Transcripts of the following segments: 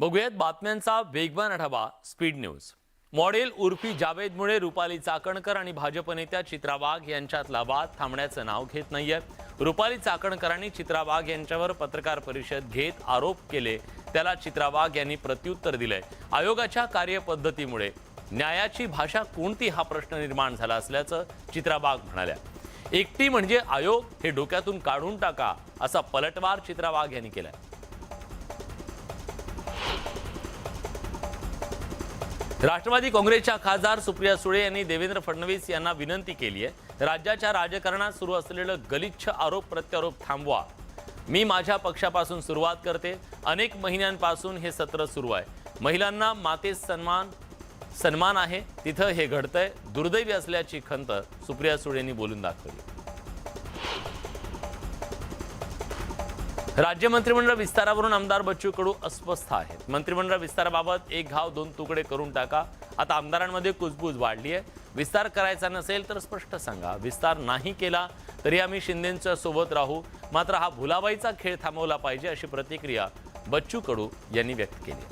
बघूयात बातम्यांचा वेगवान आढावा स्पीड न्यूज। मॉडेल उर्फी जावेदमुळे रुपाली चाकणकर आणि भाजप नेत्या चित्रा वाघ यांच्यातला वाद थांबण्याचं नाव घेत नाहीये। रुपाली चाकणकरांनी चित्रा वाघ यांच्यावर पत्रकार परिषद घेत आरोप केले, त्याला चित्रा वाघ यांनी प्रत्युत्तर दिले। आयोगाच्या कार्यपद्धतीमुळे न्यायाची भाषा कोणती हा प्रश्न निर्माण झाला असल्याचं चित्रा वाघ म्हणाल्या। एकटी म्हणजे आयोग हे डोक्यातून काढून टाका असा पलटवार चित्रा वाघ यांनी केलाय। राष्ट्रवादी काँग्रेसच्या खासदार सुप्रिया सुळे यांनी देवेंद्र फडणवीस यांना विनंती केली आहे, राज्याच्या राजकारणात सुरू असलेलं गलिच्छ आरोप प्रत्यारोप थांबवा। मी माझ्या पक्षापासून सुरुवात करते, अनेक महिन्यांपासून हे सत्र सुरू आहे। महिलांना मातेस सन्मान आहे, तिथं हे घडतंय, दुर्दैवी असल्याची खंत सुप्रिया सुळे यांनी बोलून दाखवली। राज्य मंत्रिमंडळ विस्तारावरून आमदार बच्चू कडू अस्वस्थ आहेत। मंत्रिमंडळ विस्ताराबाबत एक घाव दोन तुकडे करून टाका। आता आमदारांमध्ये कुजबूज वाढली आहे। विस्तार करायचा नसेल तर स्पष्ट सांगा, विस्तार नाही केला तरी आम्ही शिंदेंच्या सोबत राहू, मात्र हा भुलाबाईचा खेळ थांबवला पाहिजे अशी प्रतिक्रिया बच्चू कडू यांनी व्यक्त केली।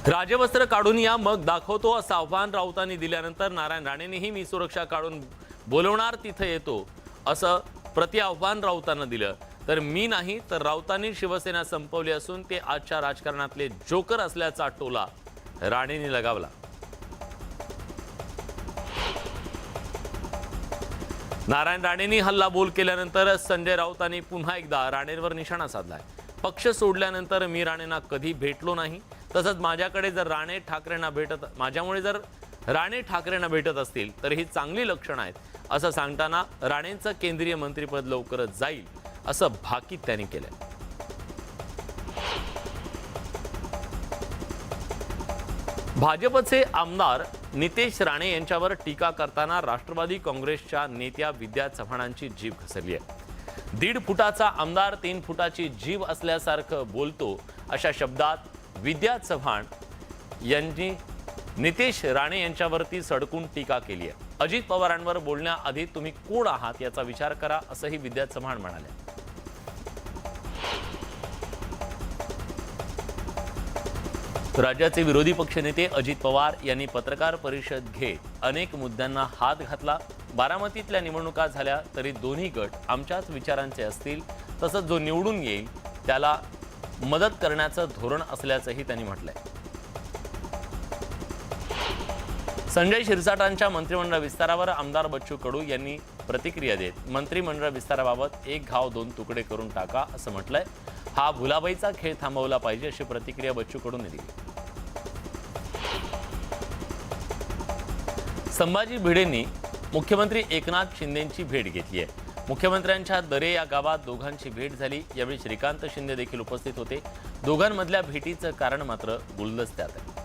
राजवस्त्र काढून या मग दाखवतो असं आव्हान राऊतांनी दिल्यानंतर नारायण राणेंनीही मी सुरक्षा काढून बोलवणार तिथे येतो असं प्रत्याव्हान राऊतांना दिलं। तर मी नाही तर राऊतांनी शिवसेना संपवली असून ते आजच्या राजकारणातले जोकर असल्याचा टोला राणेंनी लगावला। नारायण राणेंनी हल्ला बोल केल्यानंतर संजय राऊतांनी पुन्हा एकदा राणेंवर निशाणा साधलाय। पक्ष सोडल्यानंतर मी राणेंना कधी भेटलो नाही, तसंच माझ्यामुळे जर राणे ठाकरेंना भेटत असतील तर ही चांगली लक्षणं आहेत असं सांगताना राणेंचं केंद्रीय मंत्रिपद लवकरच जाईल असं भाकीत त्यांनी केलंय। भाजपचे आमदार नितेश राणे यांच्यावर टीका करताना राष्ट्रवादी काँग्रेसच्या नेत्या विद्या चव्हाणांची जीभ घसरली आहे। 1.5 फुटाचा आमदार 3 फुटाची जीभ असल्यासारखं बोलतो अशा शब्दात विद्या चव्हाण यांनी नितेश राणे यांच्यावरती सडकून टीका केली आहे। अजित पवारांवर बोलण्याआधी तुम्ही कोण आहात याचा विचार करा असंही विद्या चव्हाण म्हणाले। राज्याचे विरोधी पक्षनेते अजित पवार यांनी पत्रकार परिषद घेत अनेक मुद्द्यांना हात घातला। बारामतीतल्या निवडणुका झाल्या तरी दोन्ही गट आमच्याच विचारांचे असतील, तसंच जो निवडून येईल त्याला मदत करण्याचं धोरण असल्याचंही त्यांनी म्हटलंय। संजय शिरसाटांच्या मंत्रिमंडळ विस्तारावर आमदार बच्चू कडू यांनी प्रतिक्रिया देत मंत्रिमंडळ विस्ताराबाबत एक घाव दोन तुकडे करून टाका असं म्हटलंय। हा भुलाबाईचा खेळ थांबवला पाहिजे अशी प्रतिक्रिया बच्चू कडूंनी दिली। संभाजी भिडेंनी मुख्यमंत्री एकनाथ शिंदेंची भेट घेतली आहे। मुख्यमंत्र्यांच्या दरे या गावात दोघांची भेट झाली। यावेळी श्रीकांत शिंदे देखील उपस्थित होते। दोघांमधल्या भेटीचं कारण मात्र गुलदस्त्यात आहे।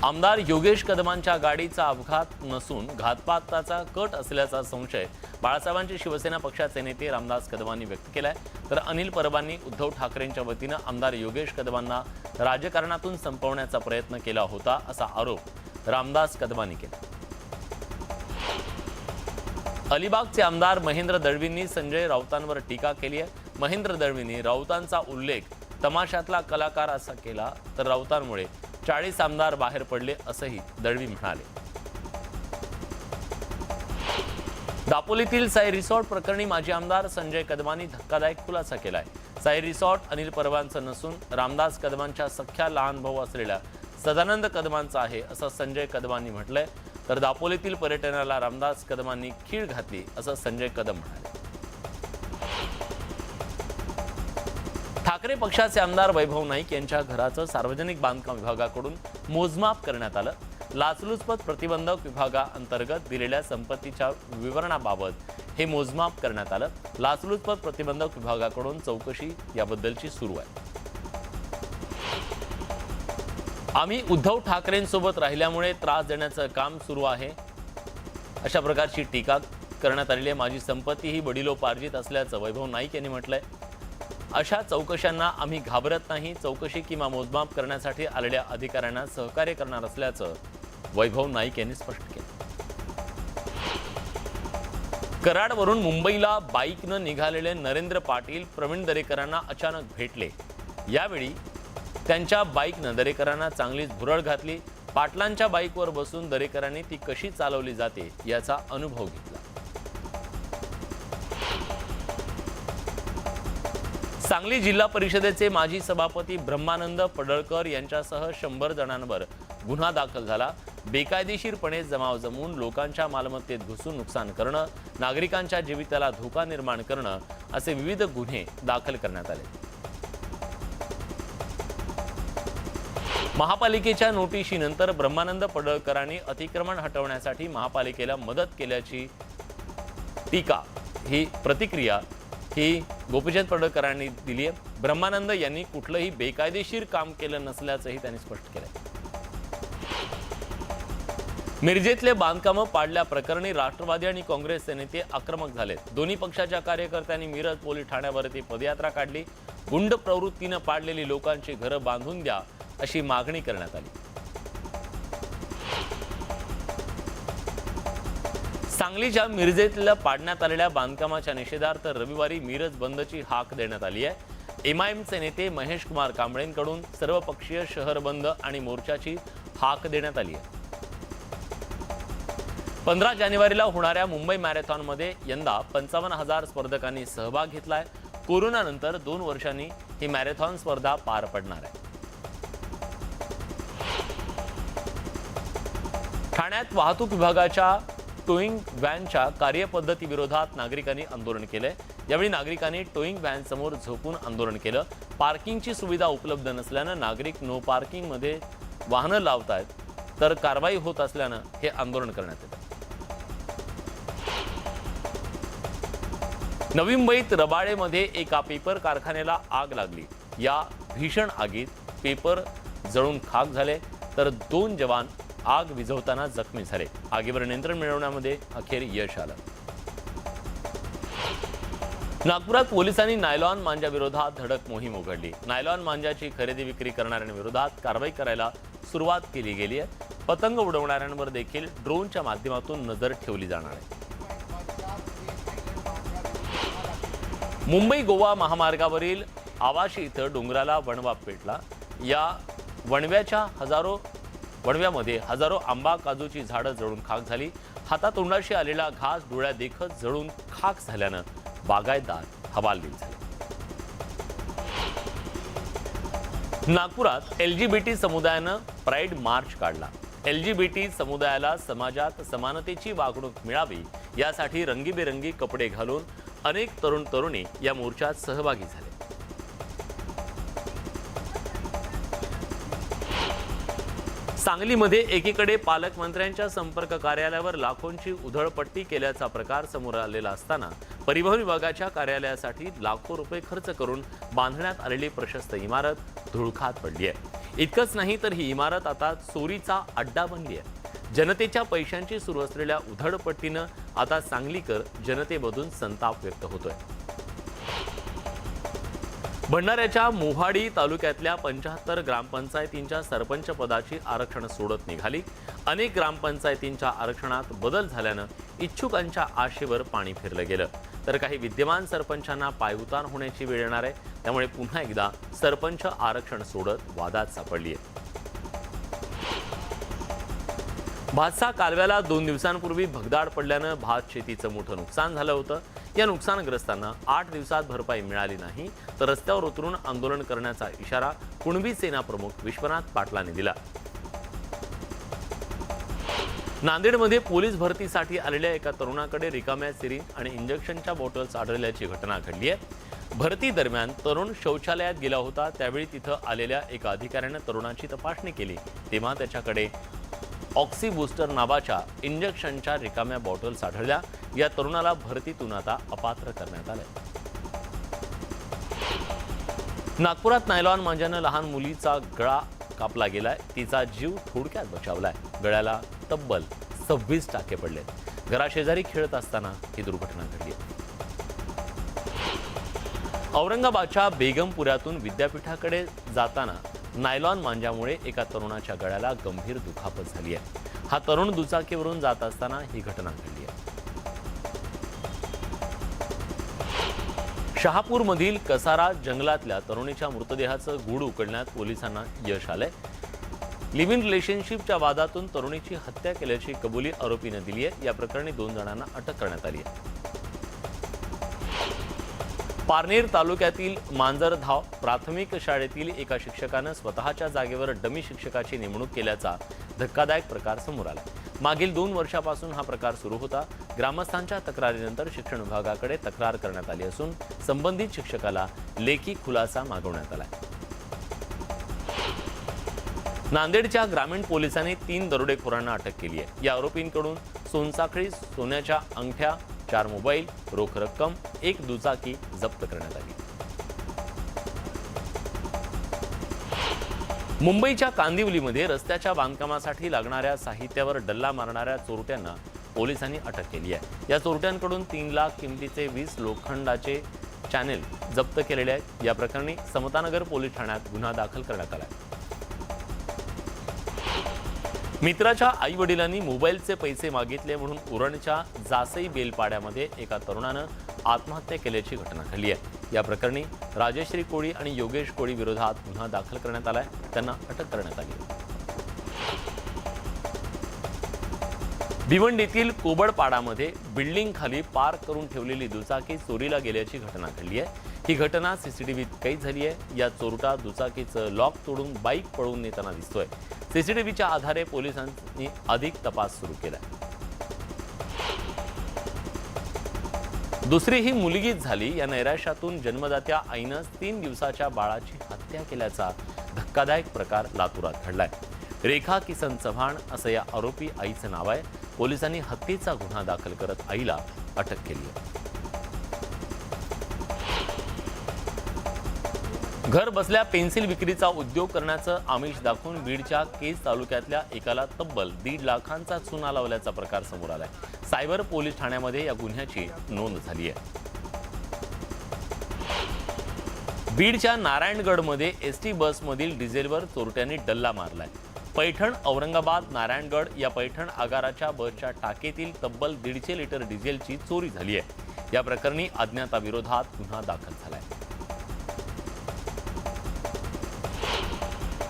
आमदार योगेश कदमांच्या गाडीचा अपघात नसून घातपाताचा कट असल्याचा संशय बाळासाहेबांचे शिवसेना पक्षाचे नेते रामदास कदमांनी व्यक्त केलाय। तर अनिल परबांनी उद्धव ठाकरेंच्या वतीनं आमदार योगेश कदमांना राजकारणातून संपवण्याचा प्रयत्न केला होता असा आरोप रामदास कदमांनी केला। अलिबागचे आमदार महेंद्र दळवींनी संजय राऊतांवर टीका केली आहे। महेंद्र दळवींनी राऊतांचा उल्लेख तमाशातला कलाकार असा केला, तर राऊतांमुळे 40 आमदार बाहेर पडले असंही दळवी म्हणाले। दापोलीतील साई रिसॉर्ट प्रकरणी माजी आमदार संजय कदमांनी धक्कादायक खुलासा केलाय। साई रिसॉर्ट अनिल परबांचं नसून रामदास कदमांच्या सख्या लहान भाऊ असलेल्या सदानंद कदमांचा आहे असं संजय कदमांनी म्हटलंय। तर दापोलीतील पर्यटनाला रामदास कदमांनी खीळ घातली असं संजय कदम म्हणाले। ठाकरे पक्षाचे आमदार वैभव नाईक यांच्या घराचं सार्वजनिक बांधकाम विभागाकडून मोजमाप करण्यात आलं। लाचलुचपत प्रतिबंधक विभागाअंतर्गत दिलेल्या संपत्तीच्या विवरणाबाबत हे मोजमाप करण्यात आलं। लाचलुचपत प्रतिबंधक विभागाकडून चौकशी याबद्दलची सुरू आहे। आम्ही उद्धव ठाकरेंसोबत राहिल्यामुळे त्रास देण्याचं काम सुरू आहे अशा प्रकारची टीका करण्यात आलेली आहे। माझी संपत्ती ही वडिलोपार्जित असल्याचं वैभव नाईक यांनी म्हटलंय। अशा चौकशांना आम्ही घाबरत नाही, चौकशी किंवा मोजमाप करण्यासाठी आलेल्या अधिकाऱ्यांना सहकार्य करणार असल्याचं वैभव नाईक यांनी स्पष्ट केलं। कराडवरून मुंबईला बाईकनं निघालेले नरेंद्र पाटील प्रवीण दरेकरांना अचानक भेटले। यावेळी त्यांच्या बाईकनं दरेकरांना चांगलीच भुरळ घातली। पाटलांच्या बाईकवर बसून दरेकरांनी ती कशी चालवली जाते याचा अनुभव घेतला। सांगली जिल्हा परिषदेचे माजी सभापती ब्रह्मानंद पडळकर यांच्यासह 100 जणांवर गुन्हा दाखल झाला। बेकायदेशीरपणे जमाव जमवून लोकांच्या मालमत्तेत घुसून नुकसान करणं, नागरिकांच्या जीविताला धोका निर्माण करणं असे विविध गुन्हे दाखल करण्यात आले। महापालिकेच्या नोटिशीनंतर ब्रह्मानंद पडळकरांनी अतिक्रमण हटवण्यासाठी महापालिकेला मदत केल्याची प्रतिक्रिया गोपीचंद पडळकरांनी दिली आहे। ब्रह्मानंद यांनी कुठलंही बेकायदेशीर काम केलं नसल्याचंही त्यांनी स्पष्ट केलंय। मिरजेतले बांधकामं पाडल्याप्रकरणी राष्ट्रवादी आणि काँग्रेसचे नेते आक्रमक झालेत। दोन्ही पक्षाच्या कार्यकर्त्यांनी मिरज पोलीस ठाण्यावरती पदयात्रा काढली। गुंड प्रवृत्तीनं पाडलेली लोकांची घरं बांधून द्या अशी मागणी करण्यात आली। सांगलीच्या मिरजेतल्या पाडण्यात आलेल्या बांधकामाच्या निषेधार्थ रविवारी मिरज बंदची हाक देण्यात आली आहे। एमआयएमचे नेते महेश कुमार कांबळेंकडून सर्वपक्षीय शहर बंद आणि मोर्चाची हाक देण्यात आली आहे। 15 जानेवारीला होणाऱ्या मुंबई मॅरेथॉनमध्ये यंदा 55,000 स्पर्धकांनी सहभाग घेतलाय। कोरोनानंतर 2 वर्षांनी ही मॅरेथॉन स्पर्धा पार पडणार आहे। ठाण्यात वाहतूक विभागाच्या टोईंग व्हॅनच्या कार्यपद्धतीविरोधात नागरिकांनी आंदोलन केले। यावेळी नागरिकांनी टोईंग व्हॅन समोर झोपून आंदोलन केलं। पार्किंगची सुविधा उपलब्ध नसल्यानं नागरिक नो पार्किंगमध्ये वाहनं लावतायत, तर कारवाई होत असल्यानं हे आंदोलन करण्यात येतं। नवी मुंबईत रबाळेमध्ये एका पेपर कारखान्याला आग लागली। या भीषण आगीत पेपर जळून खाक झाले, तर 2 जवान आग विझवताना जखमी झाले। आगीवर नियंत्रण मिळवण्यामध्ये अखेर यश आलं। नागपुरात पोलिसांनी नायलॉन मांजाविरोधात धडक मोहीम उघडली। नायलॉन मांजाची खरेदी विक्री करणाऱ्यांविरोधात कारवाई करायला सुरुवात केली गेली आहे। पतंग उडवणाऱ्यांवर देखील ड्रोनच्या माध्यमातून नजर ठेवली जाणार आहे। मुंबई गोवा महामार्गावरील आवाशी इथं डोंगराला वणवा पेटला। या वणव्यामध्ये हजारो आंबा काजूची झाडं जळून खाक झाली। हातातोंडाशी आलेला घास डोळ्यात देखत जळून खाक झाल्यानं बागायतदार हवालदिल झाले। नागपुरात एलजीबीटी समुदायानं प्राईड मार्च काढला। एलजीबीटी समुदायाला समाजात समानतेची वागणूक मिळावी यासाठी रंगीबेरंगी कपडे घालून अनेक तरुण तरुणी या मोर्चात सहभागी झाले। सांगलीमध्ये एकीकडे पालकमंत्र्यांच्या संपर्क कार्यालयावर लाखोंची उधळपट्टी केल्याचा प्रकार समोर आलेला असताना परिवहन विभागाच्या कार्यालयासाठी लाखो रुपये खर्च करून बांधण्यात आलेली प्रशस्त इमारत धुळखात पडली आहे। इतकंच नाही तर ही इमारत आता चोरीचा अड्डा बनली आहे। जनतेच्या पैशांची सुरू असलेल्या उधळपट्टीनं आता सांगलीकर जनतेमधून संताप व्यक्त होतोय। भंडाऱ्याच्या मोहाडी तालुक्यातल्या 75 ग्रामपंचायतींच्या सरपंच पदाची आरक्षण सोडत निघाली। अनेक ग्रामपंचायतींच्या आरक्षणात बदल झाल्यानं इच्छुकांच्या आशेवर पाणी फिरलं गेलं, तर काही विद्यमान सरपंचांना पायउतार होण्याची वेळ येणार आहे। त्यामुळे पुन्हा एकदा सरपंच आरक्षण सोडत वादात सापडली आहे। भातसा कालव्याला 2 दिवसांपूर्वी भगदाड पडल्यानं भात शेतीचं मोठं नुकसान झालं होतं। या नुकसानग्रस्तांना 8 दिवसात भरपाई मिळाली नाही तर रस्त्यावर उतरून आंदोलन करण्याचा इशारा कुणबी सेना प्रमुख विश्वनाथ पाटलांनी दिला। नांदेडमध्ये पोलीस भरतीसाठी आलेल्या एका तरुणाकडे रिकाम्या सिरिंज आणि इंजेक्शनच्या बॉटल्स आढळल्याची घटना घडली आहे। भरती दरम्यान तरुण शौचालयात गेला होता, त्यावेळी तिथं आलेल्या एका अधिकाऱ्यानं तरुणाची तपासणी केली, तेव्हा त्याच्याकडे ऑक्सी बूस्टर नावाच्या इंजेक्शनच्या रिकाम्या बॉटल्स आढळल्या। या तरुणाला भरतीतून आता अपात्र करण्यात आले। नागपुरात नायलॉन मांजानं लहान मुलीचा गळा कापला गेलाय, तिचा जीव थोडक्यात बचावलाय। गळ्याला तब्बल 26 टाके पडलेत। घराशेजारी खेळत असताना ही दुर्घटना घडली। औरंगाबादच्या बेगमपुऱ्यातून विद्यापीठाकडे जाताना नायलॉन मांजामुळे एका तरुणाच्या गळ्याला गंभीर दुखापत झाली आहे। हा तरुण दुचाकीवरून जात असताना ही घटना घडली आहे। शहापूरमधील कसारा जंगलातल्या तरुणीच्या मृतदेहाचं गूढ उकलण्यात पोलिसांना यश आलंय. लिव्ह इन रिलेशनशिपच्या वादातून तरुणीची हत्या केल्याची कबुली आरोपीने दिली आहे. या प्रकरणी 2 जणांना अटक करण्यात आली आहे. पारनेर तालुक्यातील मांजरधाव प्राथमिक शाळेतील एका शिक्षकानं स्वतःच्या जागेवर डमी शिक्षकाची नेमणूक केल्याचा धक्कादायक प्रकार समोर आला. मागील 2 वर्षापासून हा प्रकार सुरू होता. ग्रामस्थांच्या तक्रारीनंतर शिक्षण विभागाकडे तक्रार करण्यात आली असून संबंधित शिक्षकाला लेखी खुलासा मागवण्यात आला. नांदेडच्या ग्रामीण पोलिसांनी 3 दरोडेखोरांना अटक केली आहे. या आरोपींकडून सोनसाखळी सोन्याच्या अंगठ्या, 4 मोबाईल, रोख रक्कम, 1 दुचाकी जप्त करण्यात आली. मुंबईच्या कांदिवलीमध्ये रस्त्याच्या बांधकामासाठी लागणाऱ्या साहित्यावर डल्ला मारणाऱ्या चोरट्यांना पोलिसांनी अटक केली आहे. या चोरट्यांकडून 3 लाख किमतीचे 20 लोखंडाचे चॅनेल जप्त केलेले आहेत. या प्रकरणी समतानगर पोलीस ठाण्यात गुन्हा दाखल करण्यात आला आहे. मित्राच्या आई-वडिलांनी मोबाईलचे पैसे मागितले म्हणून उरणच्या जासई बेलपाड्यामध्ये एका तरुणानं आत्महत्या केल्याची घटना घडली आहे. या प्रकरणी राजेश्री कोळी आणि योगेश कोळी विरोधात गुन्हा दाखल करण्यात आलाय. त्यांना अटक करण्यात आली. भिवंडीतील कोबडपाडामध्ये बिल्डिंग खाली पार्क करून ठेवलेली दुचाकी चोरीला गेल्याची घटना घडली आहे. ही घटना सीसीटीव्हीत कैद झाली आहे. या चोरटा दुचाकीचं लॉक तोडून बाईक पळवून नेताना दिसतोय. सीसीटीव्हीच्या आधारे पोलिसांनी अधिक तपास सुरू केला. दुसरी ही मुलगीच झाली या नैराश्यातून जन्मदात्या आईनं 3 दिवसाच्या बाळाची हत्या केल्याचा धक्कादायक प्रकार लातूरात घडलाय. रेखा किसन चव्हाण असं या आरोपी आईचं नाव आहे. पोलिसांनी हत्येचा गुन्हा दाखल करत आईला अटक केली आहे. घर बसल्या पेन्सिल विक्रीचा उद्योग करण्याचं आमिष दाखवून बीडच्या केज तालुक्यातल्या एकाला तब्बल 1.5 लाखांचा चुना लावल्याचा प्रकार समोर आलाय. सायबर पोलीस ठाण्यामध्ये या गुन्ह्याची नोंद झाली आहे. बीडच्या नारायणगडमध्ये एसटी बसमधील डिझेलवर चोरट्यांनी डल्ला मारलाय. पैठण औरंगाबाद नारायणगड या पैठण आगाराच्या बसच्या टाकीतील तब्बल 150 लिटर डिझेलची चोरी झाली आहे. या प्रकरणी अज्ञाताविरोधात गुन्हा दाखल झालाय.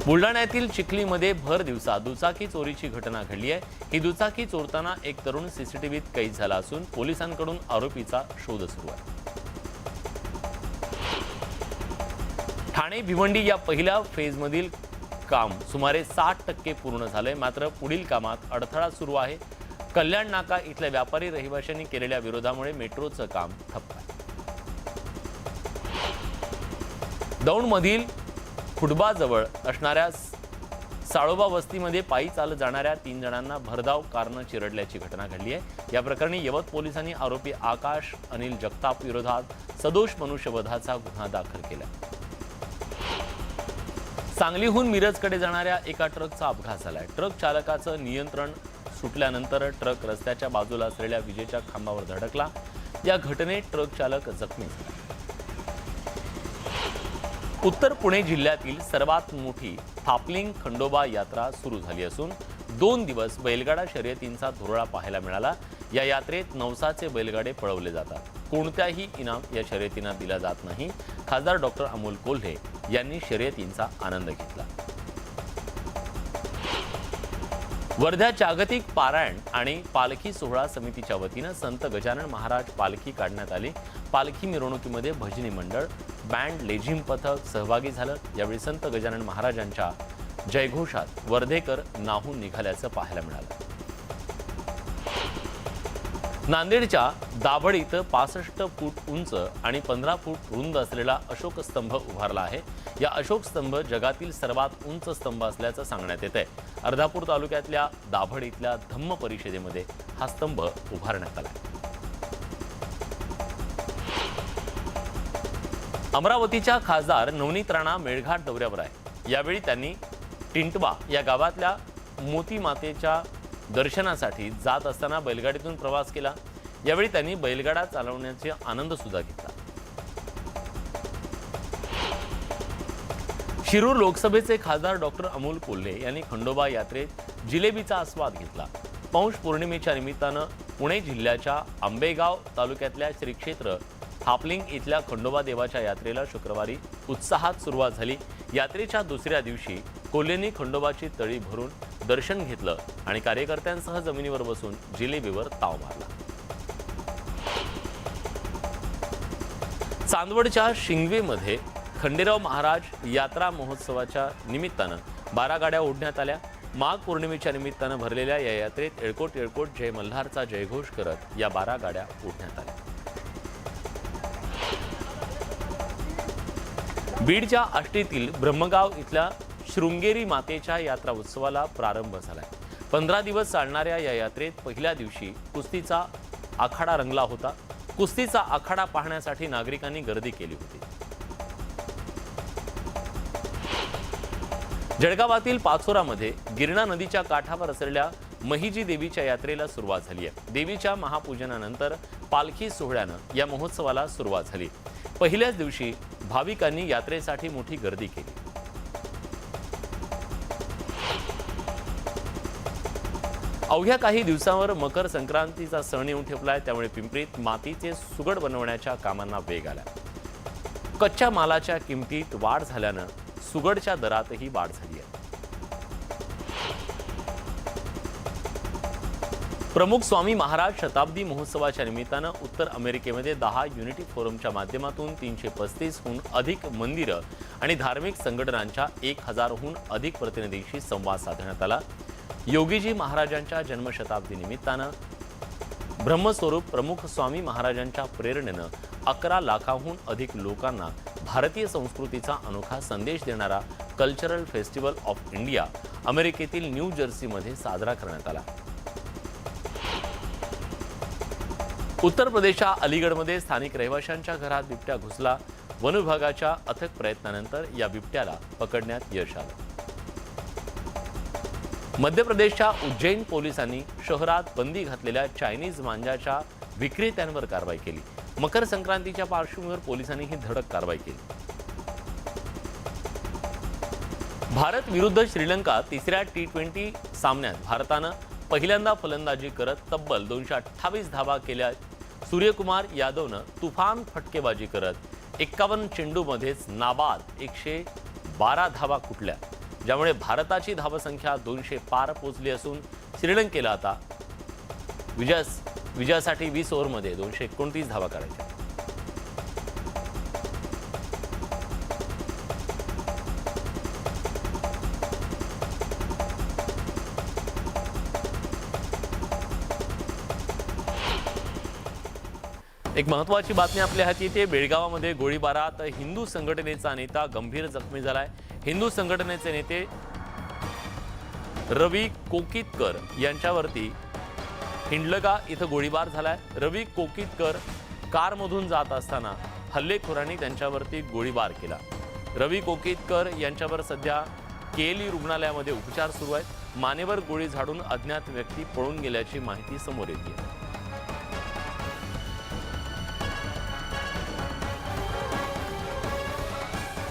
बुलढाण्यातील चिखलीमध्ये भर दिवसा दुचाकी चोरीची घटना घडली आहे. ही दुचाकी चोरताना एक तरुण सीसीटीव्हीत कैद झाला असून पोलिसांकडून आरोपीचा शोध सुरू आहे. ठाणे भिवंडी या पहिल्या फेजमधील काम सुमारे 60% पूर्ण झालंय. मात्र पुढील कामात अडथळा सुरू आहे. कल्याण नाका इथल्या व्यापारी रहिवाशांनी केलेल्या विरोधामुळे मेट्रोचं काम ठप्प आहे. दौंडमधील खुडबाजवळ असणाऱ्या साळोबा वस्तीमध्ये पायी चालत जाणाऱ्या 3 जणांना भरधाव कारनं चिरडल्याची घटना घडली आहे. या प्रकरणी यवत पोलिसांनी आरोपी आकाश अनिल जगताप विरोधात सदोष मनुष्यवधाचा गुन्हा दाखल केला. सांगलीहून मिरजकडे जाणाऱ्या एका ट्रकचा अपघात झालाय. ट्रक चालकाचं नियंत्रण सुटल्यानंतर ट्रक रस्त्याच्या बाजूला असलेल्या विजेच्या खांबावर धडकला. या घटनेत ट्रक चालक जखमी झाला. उत्तर पुणे जिल्ह्यातील सर्वात मोठी थापलिंग खंडोबा यात्रा सुरू झाली असून 2 दिवस बैलगाडा शर्यतींचा धुरळा पाहायला मिळाला. या यात्रेत नवसाचे बैलगाडे पळवले जातात. कोणत्याही इनाम या शर्यतींना दिला जात नाही. खासदार डॉक्टर अमोल कोल्हे यांनी शर्यतींचा आनंद घेतला. वर्धा जागतिक पारायण आणि पालखी सोहळा समितीच्या वतीनं संत गजानन महाराज पालखी काढण्यात आली. पालखी मिरवणुकीमध्ये भजनी मंडळ, बँड, लेझिम पथक सहभागी झालं. यावेळी संत गजानन महाराजांच्या जयघोषात वर्धेकर नाहून निघाल्याचं पाहायला मिळालं. नांदेडच्या दाभड इथं 65 फूट उंच आणि 15 फूट रुंद असलेला अशोक स्तंभ उभारला आहे. या अशोक स्तंभ जगातील सर्वात उंच स्तंभ असल्याचं सांगण्यात येत आहे. अर्धापूर तालुक्यातल्या दाभड इथल्या धम्म परिषदेमध्ये हा स्तंभ उभारण्यात आला. अमरावतीच्या खासदार नवनीत राणा मेळघाट दौऱ्यावर आहे. यावेळी त्यांनी टिंटवा या गावातल्या मोती मातेच्या दर्शनासाठी जात असताना बैलगाडीतून प्रवास केला. यावेळी त्यांनी बैलगाडा चालवण्याचा आनंद सुद्धा घेतला. शिरूर लोकसभेचे खासदार डॉक्टर अमोल कोल्हे यांनी खंडोबा यात्रेत जिलेबीचा आस्वाद घेतला. पौष पौर्णिमेच्या निमित्तानं पुणे जिल्ह्याच्या आंबेगाव तालुक्यातल्या श्री क्षेत्र हापलिंग इथल्या खंडोबा देवाच्या यात्रेला शुक्रवारी उत्साहात सुरुवात झाली। यात्रेच्या दुसऱ्या दिवशी कोल्हेंनी खंडोबाची तळी भरून दर्शन घेतलं आणि कार्यकर्त्यांसह जमिनीवर बसून जिलेबीवर ताव मारला। चांदवडच्या शिंगवेमध्ये खंडेराव महाराज यात्रा महोत्सवाच्या निमित्तानं 12 गाड्या ओढण्यात आल्या। माघ पौर्णिमेच्या निमित्तानं भरलेल्या या यात्रेत एळकोट एळकोट जय मल्हारचा जयघोष करत या 12 गाड्या ओढण्यात आल्या। बीडच्या आष्टीतील ब्रह्मगाव इथल्या शृंगेरी मातेच्या यात्रा उत्सवाला प्रारंभ झालाय। 15 दिवस चालणाऱ्या या यात्रेत पहिल्या दिवशी कुस्तीचा आखाडा रंगला होता। कुस्तीचा आखाडा पाहण्यासाठी नागरिकांनी गर्दी केली होती। जळगावातील पाचोरामध्ये गिरणा नदीच्या काठावर असलेल्या महिजी देवीच्या यात्रेला सुरुवात झाली आहे। देवीच्या महापूजनानंतर पालखी सोहळ्यानं या महोत्सवाला सुरुवात झाली। पहिल्याच दिवशी भाविकांनी यात्रेसाठी मोठी गर्दी केली। अवघ्या काही दिवसांवर मकर संक्रांतीचा सण येऊन ठेपलाय, त्यामुळे पिंपरीत मातीचे सुगड बनवण्याच्या कामांना वेग आला। कच्च्या मालाच्या किमतीत वाढ झाल्यानं सुगडच्या दरातही वाढ झाली आहे। प्रमुख स्वामी महाराज शताब्दी महोत्सवाच्या निमित्तानं उत्तर अमेरिकेमध्ये 10 युनिटी फोरमच्या माध्यमातून 335हून अधिक मंदिरं आणि धार्मिक संघटनांच्या 1000हून अधिक प्रतिनिधींशी संवाद साधण्यात आला। योगीजी महाराजांच्या जन्मशताब्दी निमित्तानं ब्रह्मस्वरूप प्रमुख स्वामी महाराजांच्या प्रेरणेनं 11 लाखाहून अधिक लोकांना भारतीय संस्कृतीचा अनोखा संदेश देणारा कल्चरल फेस्टिवल ऑफ इंडिया अमेरिकेतील न्यू जर्सीमध्ये साजरा करण्यात आला। उत्तर प्रदेशच्या अलीगडमध्ये स्थानिक रहिवाशांच्या घरात बिबट्या घुसला। वन विभागाच्या अथक प्रयत्नानंतर या बिबट्याला पकडण्यात यश आलं। मध्य प्रदेशच्या उज्जैन पोलिसांनी शहरात बंदी घातलेल्या चायनीज मांजाच्या विक्रेत्यांवर कारवाई केली। मकर संक्रांतीच्या पार्श्वभूमीवर पोलिसांनी ही धडक कारवाई केली। भारत विरुद्ध श्रीलंका तिसऱ्या T20 सामन्यात भारतानं पहिल्यांदा फलंदाजी करत तब्बल 228 धावा केल्या। सूर्यकुमार यादवनं तुफान फटकेबाजी करत 51 चेंडूमध्येच नाबाद 112 धावा कुटल्या, ज्यामुळे भारताची धावसंख्या 200 पार पोहोचली असून श्रीलंकेला आता विजयासाठी 20 ओव्हरमध्ये 229 धावा काढायच्या। एक महत्त्वाची बातमी आपल्या हाती येते। बेळगावामध्ये गोळीबारात हिंदू संघटनेचा नेता गंभीर जखमी झालाय। हिंदू संघटनेचे नेते रवी कोकितकर यांच्यावरती हिंडलगा इथं गोळीबार झालाय। रवी कोकितकर कारमधून जात असताना हल्लेखोरांनी त्यांच्यावरती गोळीबार केला। रवी कोकितकर यांच्यावर सध्या केली रुग्णालयामध्ये उपचार सुरू आहेत। मानेवर गोळी झाडून अज्ञात व्यक्ती पळून गेल्याची माहिती समोर येते।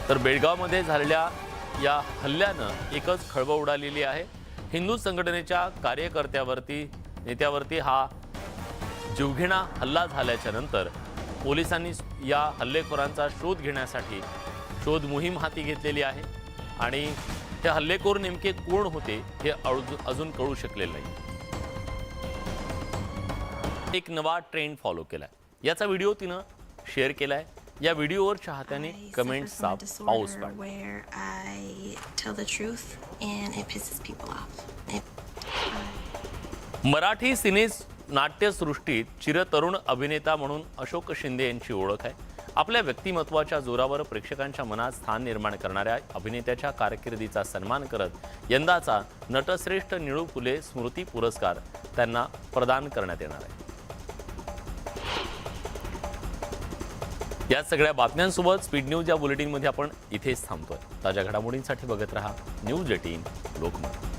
तर बेळगावमध्ये झालेल्या या हल्ल्यानं एकच खळबळ उडालेली आहे। हिंदू संघटनेच्या नेत्यावरती हा जीवघेणा हल्ला झाल्याच्या नंतर पोलिसांनी या हल्लेखोरांचा शोध घेण्यासाठी शोध मोहीम हाती घेतलेली आहे आणि हे हल्लेखोर नेमके कोण होते हे अजून कळू शकलेलं नाही। एक नवा ट्रेंड फॉलो केलाय, याचा व्हिडिओ तिनं शेअर केलाय। या व्हिडिओवर चाहत्यांनी कमेंट्सचा पाऊस पाडला। मराठी सिने नाट्यसृष्टीत चिरतरुण अभिनेता म्हणून अशोक शिंदे यांची ओळख आहे। आपल्या व्यक्तिमत्वाच्या जोरावर प्रेक्षकांच्या मनात स्थान निर्माण करणाऱ्या अभिनेत्याच्या कारकिर्दीचा सन्मान करत यंदाचा नटश्रेष्ठ निळू फुले स्मृती पुरस्कार त्यांना प्रदान करण्यात येणार आहे। या सगळ्या बातम्यांसोबत स्पीड न्यूज या बुलेटिनमध्ये आपण इथेच थांबतोय। ताज्या घडामोडींसाठी बघत रहा न्यूज 18 लोकमत।